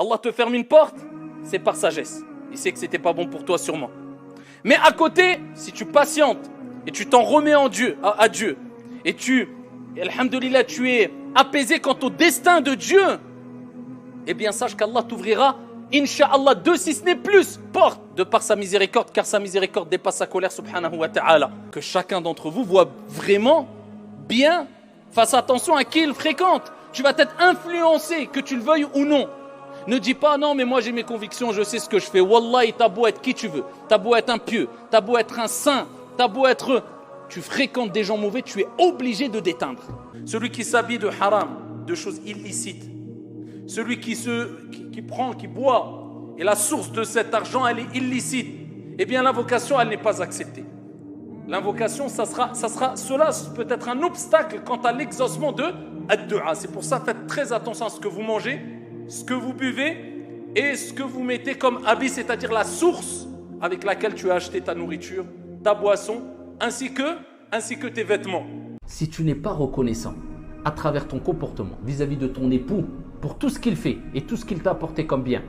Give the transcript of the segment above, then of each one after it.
Allah te ferme une porte, c'est par sagesse. Il sait que c'était pas bon pour toi sûrement. Mais à côté, si tu patientes et tu t'en remets à Dieu, et alhamdoulilah, tu es apaisé quant au destin de Dieu, eh bien sache qu'Allah t'ouvrira, Inch'Allah, 2 si ce n'est plus, porte de par sa miséricorde, car sa miséricorde dépasse sa colère, subhanahu wa ta'ala. Que chacun d'entre vous voit vraiment bien, fasse attention à qui il fréquente. Tu vas être influencé, que tu le veuilles ou non. Ne dis pas non mais moi j'ai mes convictions, je sais ce que je fais. Wallahi, t'as beau être qui tu veux, t'as beau être un pieux, t'as beau être un saint, t'as beau être... Tu fréquentes des gens mauvais, tu es obligé de d'éteindre. Celui qui s'habille de haram, de choses illicites, celui qui prend, qui boit, et la source de cet argent elle est illicite, eh bien l'invocation elle n'est pas acceptée. L'invocation cela peut être un obstacle quant à l'exaucement de ad-du'a. C'est pour ça faites très attention à ce que vous mangez, ce que vous buvez et ce que vous mettez comme habit, c'est-à-dire la source avec laquelle tu as acheté ta nourriture, ta boisson, ainsi que tes vêtements. Si tu n'es pas reconnaissant à travers ton comportement vis-à-vis de ton époux pour tout ce qu'il fait et tout ce qu'il t'a apporté comme bien,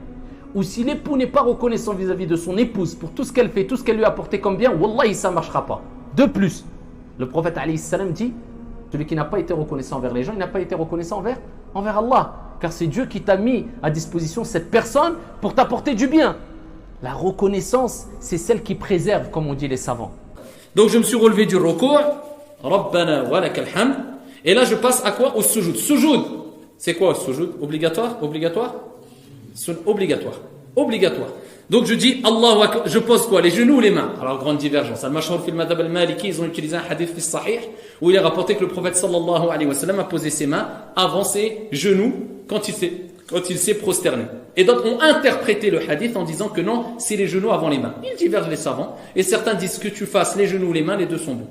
ou si l'époux n'est pas reconnaissant vis-à-vis de son épouse pour tout ce qu'elle fait, tout ce qu'elle lui a apporté comme bien, wallahi ça ne marchera pas. De plus, le prophète alayhi salam dit, celui qui n'a pas été reconnaissant envers les gens, il n'a pas été reconnaissant envers Allah. Car c'est Dieu qui t'a mis à disposition cette personne pour t'apporter du bien. La reconnaissance, c'est celle qui préserve, comme on dit les savants. Donc je me suis relevé du ruku', Rabbana wa lakal hamd, et là je passe à quoi? Au sujoud. Sujoud, c'est quoi au sujoud? Obligatoire? Obligatoire. Donc je dis Allahu Akbar, je pose quoi? Les genoux ou les mains? Alors grande divergence. Al-Mashhur fil madhab al-Maliki, ils ont utilisé un hadith fi sahih où il est rapporté que le prophète sallallahu alayhi wa sallam a posé ses mains avant ses genoux quand il s'est prosterné. Et d'autres ont interprété le hadith en disant que non, c'est les genoux avant les mains. Ils divergent les savants et certains disent que tu fasses les genoux ou les mains, les deux sont bons.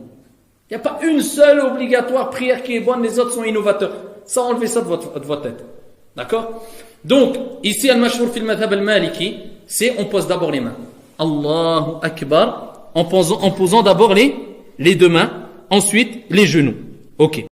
Il n'y a pas une seule obligatoire prière qui est bonne, les autres sont innovateurs. Ça, enlevez ça de votre tête. D'accord? Donc, ici, Al-Mashhur fil madhab al-Maliki, c'est on pose d'abord les mains. Allahu Akbar, en posant d'abord les deux mains, ensuite les genoux. Ok.